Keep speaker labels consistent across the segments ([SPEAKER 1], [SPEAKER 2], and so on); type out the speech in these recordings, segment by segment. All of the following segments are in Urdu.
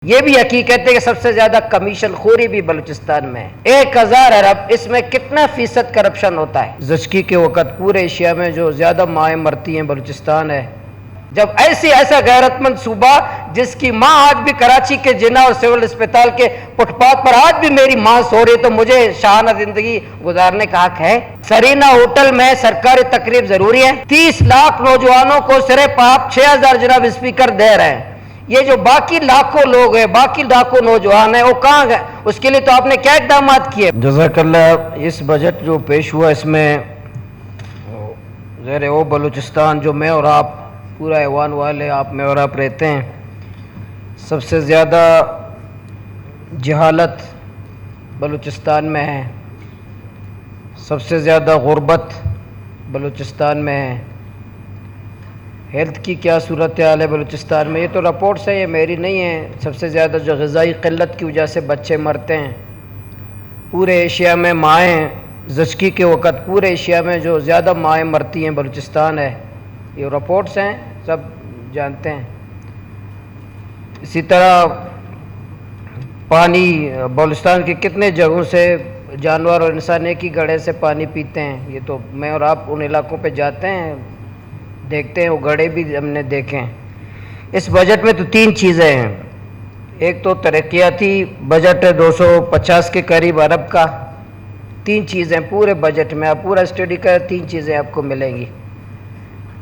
[SPEAKER 1] یہ بھی حقیقت ہے کہ سب سے زیادہ کمیشن خوری بھی بلوچستان میں ہے۔ 1000 ارب، اس میں کتنا فیصد کرپشن ہوتا ہے؟ زچگی کے وقت پورے ایشیا میں جو زیادہ مائیں مرتی ہیں بلوچستان ہے۔ جب ایسا غیرت مند صوبہ جس کی ماں آج بھی کراچی کے جناح اور سول اسپتال کے فٹ پاتھ پر آج بھی میری ماں سو رہی ہے تو مجھے شاہانہ زندگی گزارنے کا حق ہے؟ سرینا ہوٹل میں سرکاری تقریب ضروری ہے؟ 30 لاکھ نوجوانوں کو صرف آپ 6000 جناب اسپیکر دے رہے ہیں۔ یہ جو باقی لاکھوں لوگ ہیں، باقی لاکھوں نوجوان ہیں، وہ کہاں گئے؟ اس کے لیے تو آپ نے کیا اقدامات کیے؟ جزاک اللہ۔ اس بجٹ جو پیش ہوا اس میں زیر او بلوچستان جو میں اور آپ پورا ایوان والے آپ میں اور آپ رہتے ہیں، سب سے زیادہ جہالت بلوچستان میں ہے، سب سے زیادہ غربت بلوچستان میں ہے۔ ہیلتھ کی کیا صورتحال ہے بلوچستان میں؟ یہ تو رپورٹس ہیں، یہ میری نہیں ہیں۔ سب سے زیادہ جو غذائی قلت کی وجہ سے بچے مرتے ہیں پورے ایشیا میں، مائیں زچگی کے وقت پورے ایشیا میں جو زیادہ مائیں مرتی ہیں بلوچستان ہے، یہ رپورٹس ہیں، سب جانتے ہیں۔ اسی طرح پانی بلوچستان کے کتنے جگہوں سے جانور اور انسان ایک ہی گڑھے سے پانی پیتے ہیں، یہ تو میں اور آپ ان علاقوں پہ جاتے ہیں، دیکھتے ہیں، وہ گڑھے بھی ہم نے دیکھے ہیں۔ اس بجٹ میں تو 3 چیزیں ہیں۔ ایک تو ترقیاتی بجٹ ہے 250 کے قریب ارب کا۔ 3 چیزیں پورے بجٹ میں، آپ پورا اسٹڈی کریں، 3 چیزیں آپ کو ملیں گی۔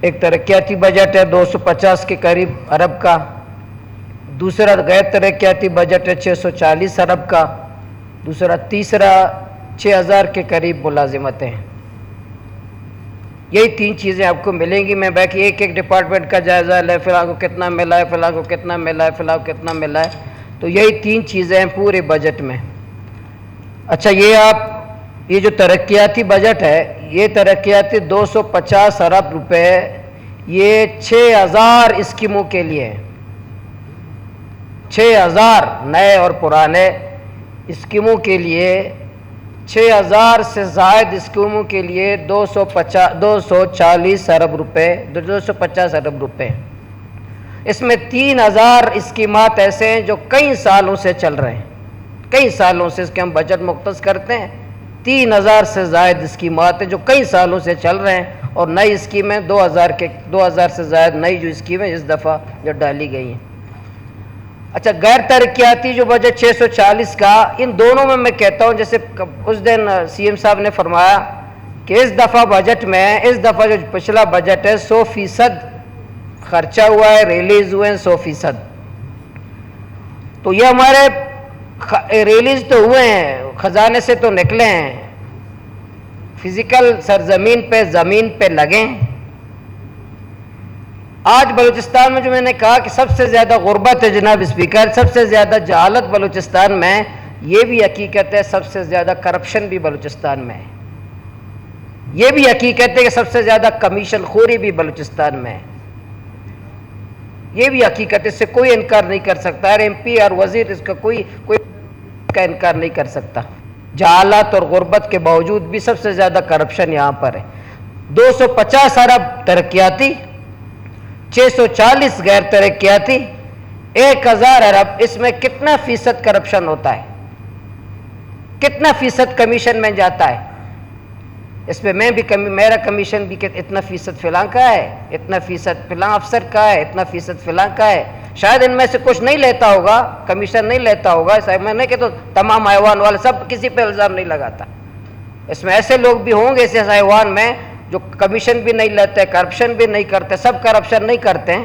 [SPEAKER 1] ایک ترقیاتی بجٹ ہے 250 کے قریب ارب کا، دوسرا غیر ترقیاتی بجٹ ہے 640 ارب کا، تیسرا 6000 کے قریب ملازمتیں ہیں۔ یہی 3 چیزیں آپ کو ملیں گی۔ میں باقی ایک ڈپارٹمنٹ کا جائزہ لے، فلاں کو کتنا ملا ہے، فلاں کو کتنا ملا ہے، فلاں کو کتنا ملا ہے، تو یہی 3 چیزیں ہیں پورے بجٹ میں۔ اچھا، یہ جو ترقیاتی بجٹ ہے، یہ ترقیاتی 250 ارب روپے یہ 6000 اسکیموں کے لیے ہے۔ 6000 نئے اور پرانے اسکیموں کے لیے، 6000 سے زائد اسکیموں کے لیے 240 ارب روپے، 250 ارب روپے۔ اس میں 3000 اسکیمات ایسے ہیں جو کئی سالوں سے چل رہے ہیں، کئی سالوں سے اس کے ہم بجٹ مختص کرتے ہیں۔ 3000 سے زائد اسکیمات ہیں جو کئی سالوں سے چل رہے ہیں، اور نئی اسکیمیں 2000 سے زائد نئی جو اسکیمیں اس دفعہ جو ڈالی گئی ہیں۔ اچھا، غیر ترقیاتی جو بجٹ 640 کا، ان دونوں میں کہتا ہوں، جیسے اس دن سی ایم صاحب نے فرمایا کہ اس دفعہ بجٹ میں، اس دفعہ جو پچھلا بجٹ ہے 100% خرچہ ہوا ہے، ریلیز ہوئے ہیں 100%۔ تو یہ ہمارے ریلیز تو ہوئے ہیں، خزانے سے تو نکلے ہیں، فزیکل سرزمین پہ زمین پہ لگیں۔ آج بلوچستان میں جو میں نے کہا کہ سب سے زیادہ غربت ہے جناب اسپیکر، سب سے زیادہ جہالت بلوچستان میں، یہ بھی حقیقت ہے سب سے زیادہ کرپشن بھی بلوچستان میں ہے۔ یہ بھی حقیقت ہے کہ سب سے زیادہ کمیشن خوری بھی بلوچستان میں ہے۔ یہ بھی حقیقت ہے، اس سے کوئی انکار نہیں کر سکتا، ہر ایم پی اور وزیر اس کا کوئی کا انکار نہیں کر سکتا۔ جہالت اور غربت کے باوجود بھی سب سے زیادہ کرپشن یہاں پر ہے۔ 250 ارب ترقیاتی، 640 غیر ترقیاتی، 1000 ارب، اس میں کتنا فیصد کرپشن ہوتا ہے؟ کتنا فیصد کمیشن میں جاتا ہے؟ اس میں میں بھی میرا کمیشن بھی اتنا فیصد فلاں کا ہے، اتنا فیصد فلاں افسر کا ہے، اتنا فیصد فلاں کا ہے۔ شاید ان میں سے کچھ نہیں لیتا ہوگا، کمیشن نہیں لیتا ہوگا، میں نہیں کہتا تمام ایوان والے سب کسی پہ الزام نہیں لگاتا، اس میں ایسے لوگ بھی ہوں گے اس ایوان میں جو کمیشن بھی نہیں لیتے، کرپشن بھی نہیں کرتے، سب کرپشن نہیں کرتے ہیں،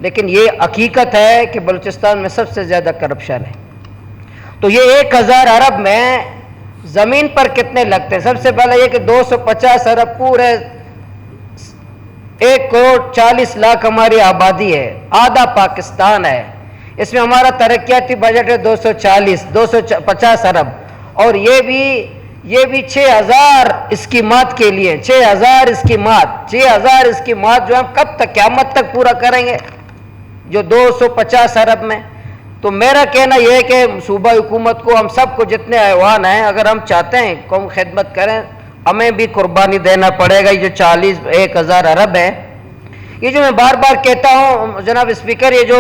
[SPEAKER 1] لیکن یہ حقیقت ہے کہ بلوچستان میں سب سے زیادہ کرپشن ہے۔ تو یہ 1000 ارب میں زمین پر کتنے لگتے ہیں؟ سب سے پہلے یہ کہ 250 ارب پورے 1,40,00,000 ہماری آبادی ہے، آدھا پاکستان ہے، اس میں ہمارا ترقیاتی بجٹ ہے 250 ارب، اور یہ بھی 6000 اسکیمات کے لیے، 6000 اسکیمات جو ہم کب تک، قیامت تک پورا کریں گے جو 250 ارب میں۔ تو میرا کہنا یہ ہے کہ صوبہ حکومت کو، ہم سب کو جتنے ایوان ہیں، اگر ہم چاہتے ہیں قوم خدمت کریں، ہمیں بھی قربانی دینا پڑے گا۔ یہ جو 1000 ارب ہے، یہ جو میں بار بار کہتا ہوں جناب اسپیکر، یہ جو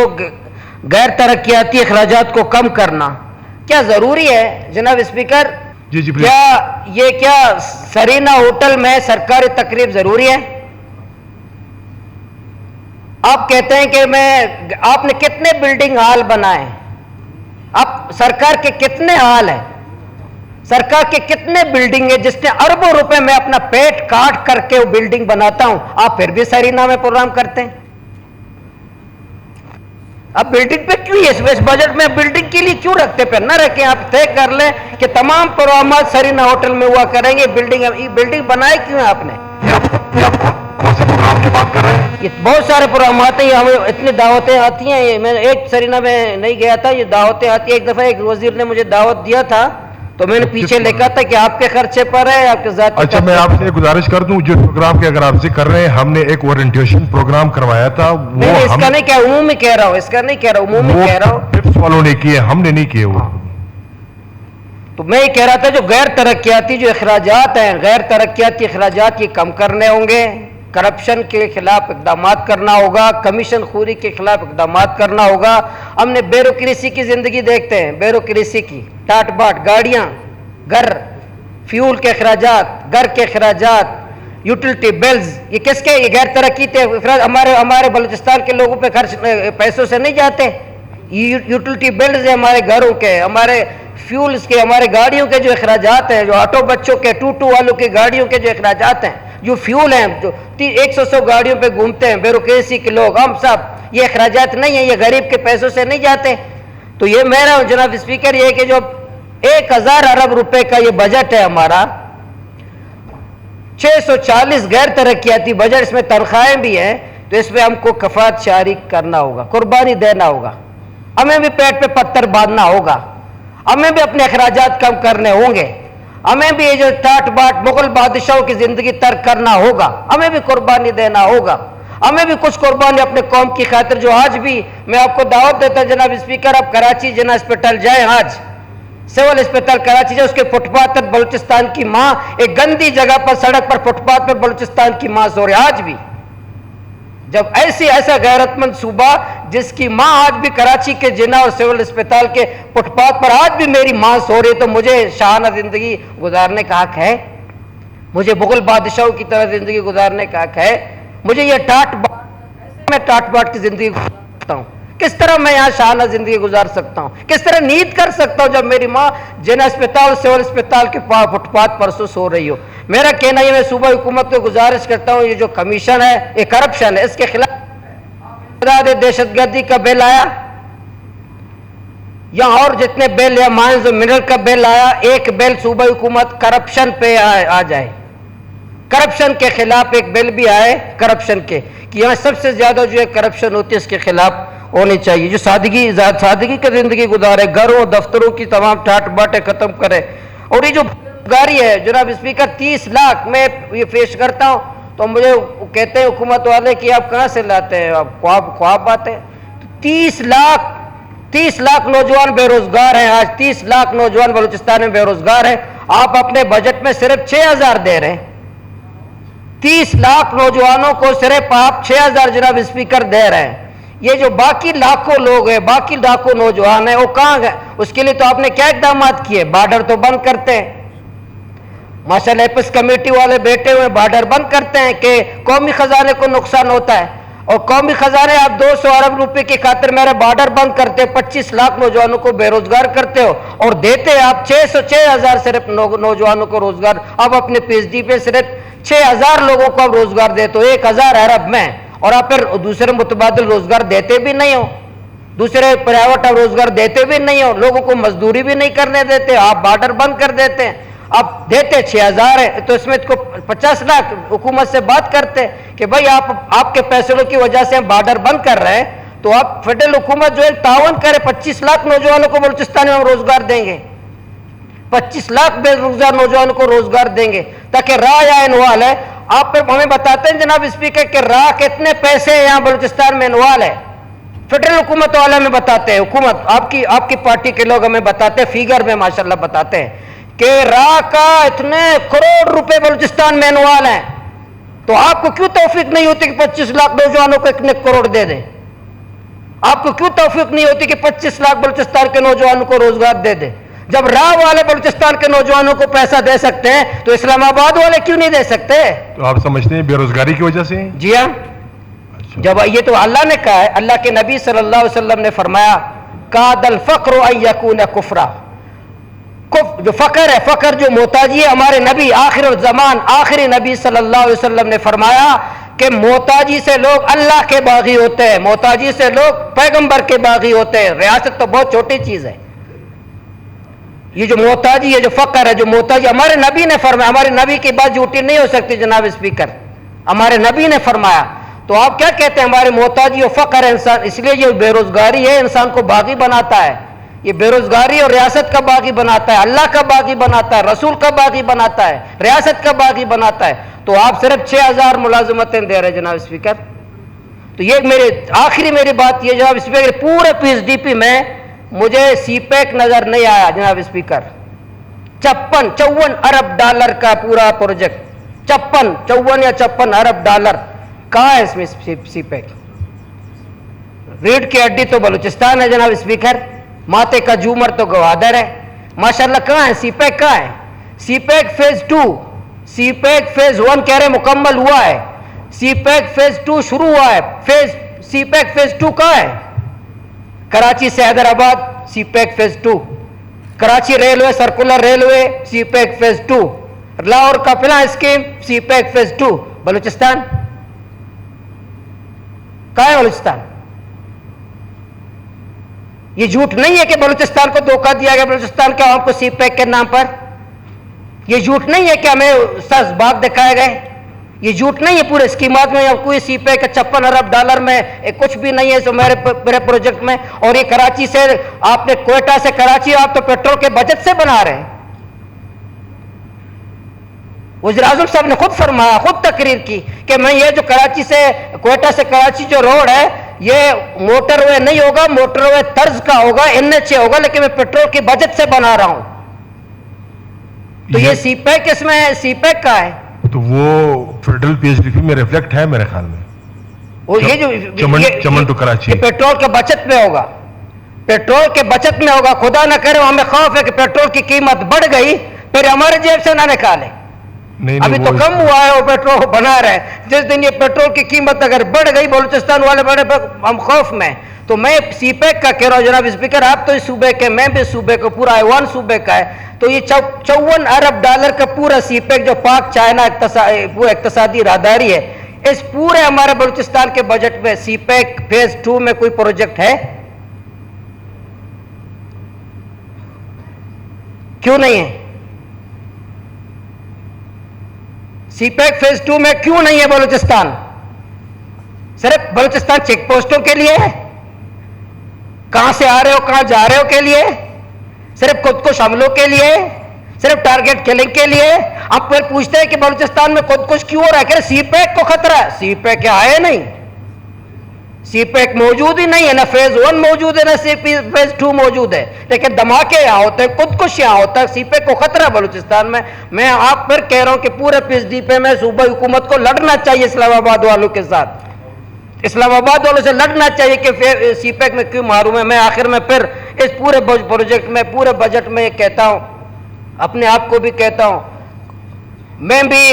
[SPEAKER 1] غیر ترقیاتی اخراجات کو کم کرنا کیا ضروری ہے جناب اسپیکر؟
[SPEAKER 2] جی
[SPEAKER 1] کیا سرینا ہوٹل میں سرکاری تقریب ضروری ہے؟ آپ کہتے ہیں کہ آپ نے کتنے بلڈنگ ہال بنائے؟ اب سرکار کے کتنے ہال ہیں؟ سرکار کے کتنے بلڈنگ ہے جس نے اربوں روپے میں اپنا پیٹ کاٹ کر کے وہ بلڈنگ بناتا ہوں، آپ پھر بھی سرینا میں پروگرام کرتے ہیں؟ اب بلڈنگ پہ کیوں اس بجٹ میں بلڈنگ کے لیے کیوں رکھتے؟ پھر نہ رکھیں، آپ طے کر لیں کہ تمام پروگرامات سرینا ہوٹل میں ہوا کریں گے۔ بلڈنگ بنائے کیوں ہے آپ نے؟ یہ بہت سارے پروگرامات ہیں، ہمیں اتنی دعوتیں آتی ہیں، میں ایک سرینا میں نہیں گیا تھا، یہ دعوتیں آتی ہیں۔ ایک دفعہ ایک وزیر نے مجھے دعوت دیا تھا تو میں نے پیچھے لکھا تھا کہ آپ کے خرچے پر ہے، آپ کے ذاتی۔
[SPEAKER 2] اچھا، میں آپ سے گزارش کر دوں، جو پروگرام کے اگر آپ ذکر کر رہے ہیں، ہم نے ایک اورینٹیشن پروگرام کروایا تھا،
[SPEAKER 1] میں اس کا نہیں کہہ رہا، عمومی کہہ رہا ہوں، اس کا نہیں کہہ رہا، عمومی کہہ رہا ہوں۔
[SPEAKER 2] ٹپس والوں نے کیے، ہم نے نہیں کیے وہ۔
[SPEAKER 1] تو میں یہ کہہ رہا تھا جو غیر ترقیاتی جو اخراجات ہیں، غیر ترقیاتی اخراجات یہ کم کرنے ہوں گے، کرپشن کے خلاف اقدامات کرنا ہوگا، کمیشن خوری کے خلاف اقدامات کرنا ہوگا۔ ہم نے بیوروکریسی کی زندگی دیکھتے ہیں، بیوروکریسی کی ٹاٹ باٹ، گاڑیاں، گھر، فیول کے اخراجات، گھر کے اخراجات، یوٹیلٹی بلز، یہ کس کے؟ یہ غیر ترقی ہمارے بلوچستان کے لوگوں پہ خرچ پیسوں سے نہیں جاتے؟ یہ یوٹیلٹی بلز ہیں ہمارے گھروں کے، ہمارے فیولز کے، ہمارے گاڑیوں کے جو اخراجات ہیں، جو آٹو بچوں کے، ٹوٹو والوں کے گاڑیوں کے جو اخراجات ہیں، جو فیول ہیں، جو 100 گاڑیوں پہ گھومتے ہیں بیوروکریسی کے لوگ، ہم سب، یہ اخراجات نہیں ہیں، یہ غریب کے پیسوں سے نہیں جاتے۔ تو یہ میرا جناب اسپیکر یہ کہ جو 1000 ارب روپے کا یہ بجٹ ہے ہمارا، 640 غیر ترقیاتی بجٹ، اس میں تنخواہیں بھی ہیں، تو اس میں ہم کو کفایت شعاری کرنا ہوگا، قربانی دینا ہوگا، ہمیں بھی پیٹ پہ پتھر باندھنا ہوگا، ہمیں بھی اپنے اخراجات کم کرنے ہوں گے، ہمیں بھی یہ جو ٹاٹ باٹ مغل بادشاہوں کی زندگی ترک کرنا ہوگا، ہمیں بھی قربانی دینا ہوگا، ہمیں بھی کچھ قربانی اپنے قوم کی خاطر۔ جو آج بھی میں آپ کو دعوت دیتا ہوں جناب اسپیکر، آپ کراچی جنا ہسپتال جائیں، آج سول ہسپتال کراچی جائیں، اس کے فٹ پاتھ پر بلوچستان کی ماں ایک گندی جگہ پر، سڑک پر، فٹ پاتھ پر بلوچستان کی ماں سو رہی ہے آج بھی۔ جب ایسا غیرت مند صوبہ جس کی ماں آج بھی کراچی کے جنا اور سول ہسپتال کے فٹ پاتھ پر آج بھی میری ماں سو رہی ہے، تو مجھے شاہانہ زندگی گزارنے کا حق ہے؟ مجھے مغل بادشاہوں کی طرح زندگی گزارنے کا حق ہے؟ مجھے یہ میں ٹاٹ باٹ کی زندگی گزار سکتا ہوں؟ کس طرح میں یہاں شاہانہ زندگی گزار سکتا ہوں؟ کس طرح نیند کر سکتا ہوں جب میری ماں جنا ہسپتال سول ہسپتال کے فٹ پاتھ پر سو رہی ہو؟ میرا کہنا یہ، میں صوبہ حکومت کو گزارش کرتا ہوں، یہ جو کمیشن ہے، یہ کرپشن ہے، اس کے خلاف دہشت گردی کا بل آیا یا اور جتنے بل یا مائنز اور منرل کا بل آیا، ایک بل صوبہ حکومت کرپشن پہ آ جائے، کرپشن کے خلاف ایک بل بھی آئے، کرپشن کے، کہ یہاں سب سے زیادہ جو ہے کرپشن ہوتی ہے، اس کے خلاف ہونی چاہیے، جو سادگی کی زندگی گزارے، گھروں دفتروں کی تمام ٹاٹ باٹیں ختم کرے۔ اور یہ جو گاری ہے جناب اسپیکر، 30 لاکھ میں یہ پیش کرتا ہوں تو مجھے کہتے ہیں حکومت والے کہ آپ کہاں سے لاتے ہیں، آپ خواب بات ہے۔ 30 لاکھ نوجوان بے روزگار ہیں آج، 30 لاکھ نوجوان بلوچستان میں بے روزگار ہیں، آپ اپنے بجٹ میں صرف 6000 دے رہے ہیں۔ 30 لاکھ نوجوانوں کو صرف آپ 6000 جناب اسپیکر دے رہے ہیں۔ یہ جو باقی لاکھوں لوگ ہیں، باقی لاکھوں نوجوان ہیں، وہ کہاں گئے؟ اس کے لیے تو آپ نے کیا اقدامات کیے؟ بارڈر تو بند کرتے ہیں، ماشاءاللہ ایپس کمیٹی والے بیٹھے ہوئے بارڈر بند کرتے ہیں کہ قومی خزانے کو نقصان ہوتا ہے، اور قومی خزانے آپ 200 ارب روپے کی خاطر میرا بارڈر بند کرتے ہو، 25 لاکھ نوجوانوں کو بے روزگار کرتے ہو، اور دیتے آپ 6000 صرف نوجوانوں کو روزگار۔ اب اپنے پی ایچ ڈی پہ صرف 6000 لوگوں کو آپ روزگار دیتے ہو 1000 ارب میں، اور آپ پھر دوسرے متبادل روزگار دیتے بھی نہیں ہو، دوسرے پرائیویٹ روزگار دیتے بھی نہیں ہو، لوگوں کو مزدوری بھی نہیں کرنے دیتے، آپ بارڈر بند کر دیتے ہیں۔ آپ دیتے 6000 ہے تو اس میں کو 50 لاکھ حکومت سے بات کرتے کہ بھائی آپ کے فیصلوں کی وجہ سے ہم بارڈر بند کر رہے ہیں، تو آپ فیڈرل حکومت جو ہے تعاون کرے، 25 لاکھ نوجوانوں کو بلوچستان میں ہم روزگار دیں گے، 25 لاکھ بے روزگار نوجوانوں کو روزگار دیں گے، تاکہ راہ یا انوال ہے۔ آپ پھر ہمیں بتاتے ہیں جناب اسپیکر کہ راہ کتنے پیسے یہاں بلوچستان میں انوال ہے، فیڈرل حکومت والے ہمیں بتاتے ہیں، حکومت آپ کی پارٹی کے لوگ ہمیں بتاتے ہیں، فیگر میں ماشاءاللہ بتاتے ہیں کہ راہ کا اتنے کروڑ روپے بلوچستان میں انوال ہیں، تو آپ کو کیوں توفیق نہیں ہوتی کہ 25 لاکھ نوجوانوں کو اتنے کروڑ دے دیں؟ آپ کو کیوں توفیق نہیں ہوتی کہ 25 لاکھ بلوچستان کے نوجوانوں کو روزگار دے دے؟ جب راہ والے بلوچستان کے نوجوانوں کو پیسہ دے سکتے ہیں تو اسلام آباد والے کیوں نہیں دے سکتے؟
[SPEAKER 2] تو آپ سمجھتے ہیں بے روزگاری کی وجہ سے؟
[SPEAKER 1] جی ہاں، جب یہ تو اللہ نے کہا ہے، اللہ کے نبی صلی اللہ علیہ وسلم نے فرمایا کاد الفقر ان یکون کفرا، جو فقر ہے، فقر جو محتاجی ہے، ہمارے نبی آخر الزمان آخری نبی صلی اللہ علیہ وسلم نے فرمایا کہ محتاجی سے لوگ اللہ کے باغی ہوتے ہیں، محتاجی سے لوگ پیغمبر کے باغی ہوتے ہیں۔ ریاست تو بہت چھوٹی چیز ہے، یہ جو محتاجی ہے، جو فقر ہے، جو محتاجی، ہمارے نبی نے فرمایا، ہمارے نبی کی بات جھوٹی نہیں ہو سکتی جناب اسپیکر، ہمارے نبی نے فرمایا۔ تو آپ کیا کہتے ہیں ہمارے محتاجی اور فقر ہے انسان، اس لیے یہ بے روزگاری ہے انسان کو باغی بناتا ہے، یہ بے روزگاری اور ریاست کا باغی بناتا ہے، اللہ کا باغی بناتا ہے، رسول کا باغی بناتا ہے، ریاست کا باغی بناتا ہے۔ تو آپ صرف 6000 ملازمتیں دے رہے جناب اسپیکر۔ تو یہ آخری میری بات یہ جناب اسپیکر، پورے پی ایس ڈی پی میں مجھے سی پیک نظر نہیں آیا جناب اسپیکر۔ 54 ارب ڈالر کا پورا پروجیکٹ، 54 یا 56 ارب ڈالر کہاں ہے اس میں سی پیک؟ ریڑھ کی ہڈی تو بلوچستان ہے جناب اسپیکر، ماتے کا جھومر تو گوادر ہے، ماشاءاللہ کہاں ہے سی پیک؟ کہاں ہے سی پیک فیز 2؟ سی پیک فیز 1 کہہ رہے مکمل ہوا ہے، سی پیک فیز 2 شروع ہوا ہے، سی پیک فیز 2 کہاں ہے؟ کراچی سے Hyderabad CPEC phase 2، Karachi railway circular railway CPEC phase 2، Lahore کا plan scheme CPEC phase 2۔ Balochistan کہاں ہے؟ بلوچستان؟ یہ جھوٹ نہیں ہے کہ بلوچستان کو دھوکہ دیا گیا بلوچستان کے عوام کو سی پیک کے نام پر، یہ جھوٹ نہیں ہے کہ ہمیں سز باغ دکھائے گئے، یہ جھوٹ نہیں ہے پورے اسکیمات میں کوئی سی پیک کا 56 ارب ڈالر میں کچھ بھی نہیں ہے تو میرے پروجیکٹ میں۔ اور یہ کراچی سے آپ نے کوئٹہ سے کراچی آپ تو پیٹرول کے بجٹ سے بنا رہے ہیں، وزیر اعظم صاحب نے خود فرمایا، خود تقریر کی کہ میں یہ جو کراچی سے کوئٹہ سے کراچی جو روڈ ہے یہ موٹر وے نہیں ہوگا، موٹر وے طرز کا ہوگا، NH ہوگا، لیکن میں پیٹرول کے بجٹ سے بنا رہا ہوں۔ تو یہ سی پیک اس میں سی پیک کا ہے،
[SPEAKER 2] تو وہ federal P H D P میں ریفلیکٹ ہے میرے خیال میں،
[SPEAKER 1] وہ یہ جو
[SPEAKER 2] چمن ٹو کراچی
[SPEAKER 1] یہ پیٹرول کے بچت میں ہوگا، پیٹرول کے بچت میں ہوگا۔ خدا نہ کرے ہمیں خوف ہے کہ پیٹرول کی قیمت بڑھ گئی پھر ہمارے جیب سے نہ نکالے، ابھی تو کم ہوا ہے وہ پیٹرول بنا رہے ہیں، جس دن یہ پیٹرول کی قیمت اگر بڑھ گئی بلوچستان والے بڑے ہم خوف میں۔ تو میں سی پیک کا کہہ رہا ہوں جناب اسپیکر، آپ تو اس صوبے کے، میں بھی صوبے کو، پورا ایوان صوبے کا ہے، تو یہ 54 ارب ڈالر کا پورا سی پیک جو پاک چائنا پورا اقتصادی راہداری ہے، اس پورے ہمارے بلوچستان کے بجٹ میں سی پیک فیز 2 میں کوئی پروجیکٹ ہے؟ کیوں نہیں ہے؟ سی پیک فیز 2 میں کیوں نہیں ہے بلوچستان؟ صرف بلوچستان چیک پوسٹوں کے لیے، کہاں سے آ رہے ہو کہاں جا رہے ہو کے لیے، صرف خودکش حملوں کے لیے، صرف ٹارگٹ کلنگ کے لیے؟ آپ پھر پوچھتے ہیں کہ بلوچستان میں خودکش کیوں ہو رہا ہے، کہ سی پیک کو خطرہ ہے؟ سی پیک کیا ہے؟ نہیں، سی پیک موجود ہی نہیں ہے، نہ فیز 1 موجود ہے، نہ فیز 2 موجود ہے، لیکن دھماکے یہاں ہوتے ہیں، خودکش یہاں ہوتا ہے، سی پیک کو خطرہ بلوچستان میں۔ میں آپ پھر کہہ رہا ہوں کہ پورے پی ایس ڈی پہ میں صوبائی حکومت کو لڑنا چاہیے اسلام آباد والوں کے ساتھ، اسلام آباد والوں سے لڑنا چاہیے کہ سی پیک میں کیوں محروم ہے۔ میں آخر میں پھر اس پورے پروجیکٹ میں، پورے بجٹ میں کہتا ہوں، اپنے آپ کو بھی کہتا ہوں، میں بھی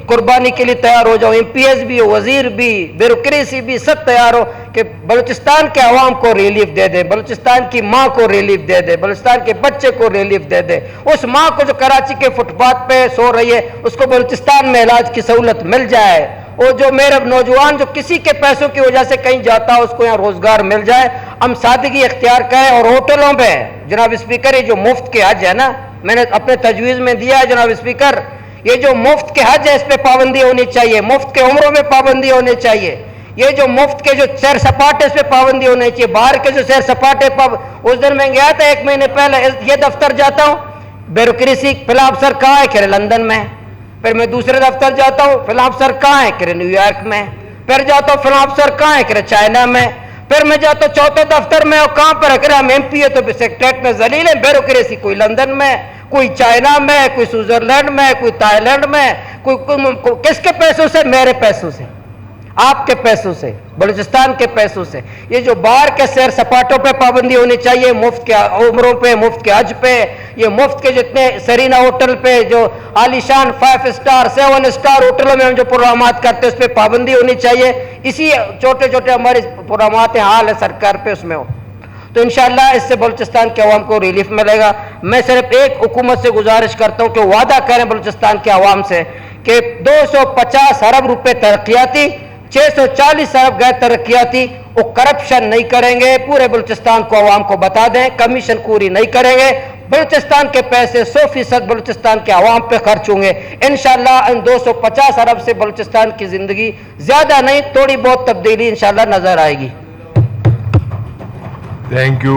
[SPEAKER 1] قربانی کے لیے تیار ہو جاؤں، ایم پی ایس بھی، وزیر بھی، بیوروکریسی بھی، سب تیار ہو کہ بلوچستان کے عوام کو ریلیف دے دے، بلوچستان کی ماں کو ریلیف دے دے، بلوچستان کے بچے کو ریلیف دے دے، اس ماں کو جو کراچی کے فٹ پاتھ پہ سو رہی ہے اس کو بلوچستان میں علاج کی سہولت مل جائے، اور جو میرا نوجوان جو کسی کے پیسوں کی وجہ سے کہیں جاتا ہے اس کو یہاں روزگار مل جائے، ہم سادگی اختیار کریں۔ اور ہوٹلوں پہ جناب اسپیکر یہ جو مفت کے حج ہے نا، میں نے اپنے تجویز میں دیا ہے جناب اسپیکر، یہ جو مفت کے حج ہے اس پہ پابندی ہونی چاہیے، مفت کے عمروں میں پابندی ہونی چاہیے، یہ جو مفت کے جو سیر سپاٹے اس پہ پابندی ہونی چاہیے، باہر کے جو سیر سپاٹے اس دن میں گیا تھا 1 مہینے پہلے، یہ دفتر جاتا ہوں، بیوروکریسی فلاں افسر کہاں ہے؟ کہ لندن میں، پھر میں دوسرے دفتر جاتا ہوں، فلاں افسر کہاں ہے؟ کہ نیو یارک میں، پھر جاتا ہوں فلاں افسر کہاں ہے؟ کہ چائنا میں، پھر میں جاتا ہوں چوتھے دفتر میں، اور کہاں پر ہے؟ ہم ایم پی ہے تو سیکٹریٹ میں ذلیل ہے، بیوروکریسی کوئی لندن میں، کوئی چائنا میں، کوئی سوئٹزرلینڈ میں، کوئی تھائی لینڈ میں، کوئی کس کے پیسوں سے؟ میرے پیسوں سے۔ آپ کے پیسوں سے، بلوچستان کے پیسوں سے۔ یہ جو باہر کے سیر سپاٹوں پہ پابندی ہونی چاہیے، مفت کے عمروں پہ، مفت کے حج پہ، یہ مفت کے جتنے سرینا ہوٹل پہ، جو عالیشان 5 سٹار 7 سٹار ہوٹلوں میں ہم جو پروگرامات کرتے ہیں اس پہ پابندی ہونی چاہیے۔ اسی چھوٹے چھوٹے ہمارے پروگرامات ہیں، حال ہے سرکار پہ، اس میں ہو تو انشاءاللہ اس سے بلوچستان کے عوام کو ریلیف ملے گا۔ میں صرف ایک حکومت سے گزارش کرتا ہوں کہ وعدہ کریں بلوچستان کے عوام سے کہ 250 ارب روپے ترقیاتی، 640 ارب غیر ترقیاتی، وہ کرپشن نہیں کریں گے، پورے بلوچستان کو عوام کو بتا دیں، کمیشن کوری نہیں کریں گے، بلوچستان کے پیسے 100% بلوچستان کے عوام پہ خرچ ہوں گے۔ انشاءاللہ ان 250 ارب سے بلوچستان کی زندگی زیادہ نہیں، تھوڑی بہت تبدیلی انشاءاللہ نظر آئے گی۔
[SPEAKER 2] Thank you.